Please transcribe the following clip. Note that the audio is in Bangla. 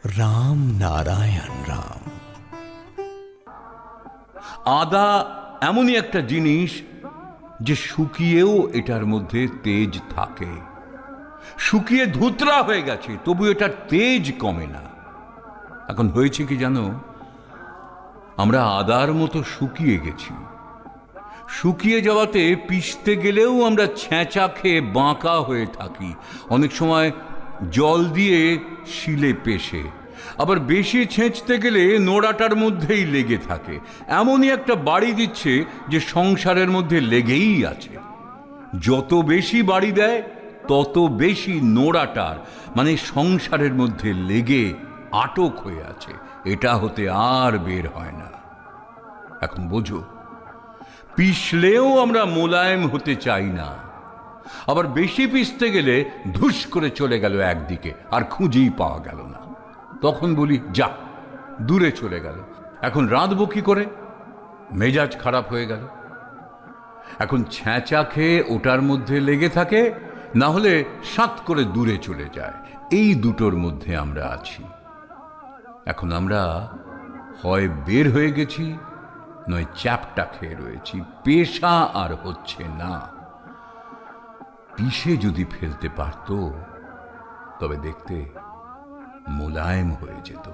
রাম নারায়ণ রাম। আদা এমনই একটা জিনিস যে শুকিয়েও এটার মধ্যে তেজ থাকে। শুকিয়ে ধুতরা হয়ে গেছে, তবু এটার তেজ কমে না। এখন হয়েছে কি জানো, আমরা আদার মতো শুকিয়ে গেছি। শুকিয়ে যাওয়াতে পিষতে গেলেও আমরা ছ্যাঁচা খেয়ে বাঁকা হয়ে থাকি। অনেক সময় জল দিয়ে শিলে পেষে, আবার বেশি ছেঁচতে গেলে নোড়াটার মধ্যেই লেগে থাকে। এমনই একটা বাড়ি দিচ্ছে যে সংসারের মধ্যে লেগেই আছে। যত বেশি বাড়ি দেয় তত বেশি নোড়াটার মানে সংসারের মধ্যে লেগে আটক হয়ে আছে। এটা হতে আর বের হয় না। এখন বোঝো, পিষলেও আমরা মোলায়েম হতে চাই না, আবার বেশি পিষতে গেলে ধুস করে চলে গেল একদিকে, আর খুঁজেই পাওয়া গেল না। তখন বলি যা, দূরে চলে গেল। এখন রাঁধবো কি করে? মেজাজ খারাপ হয়ে গেল। এখন ছ্যাঁচা খেয়ে ওটার মধ্যে লেগে থাকে, না হলে সাত করে দূরে চলে যায়। এই দুটোর মধ্যে আমরা আছি। এখন আমরা হয় বের হয়ে গেছি, নয় চ্যাপটা খেয়ে রয়েছি। পেশা আর হচ্ছে না। পিষে যদি ফেলতে পারত, তবে দেখতে মোলায়েম হয়ে যেত।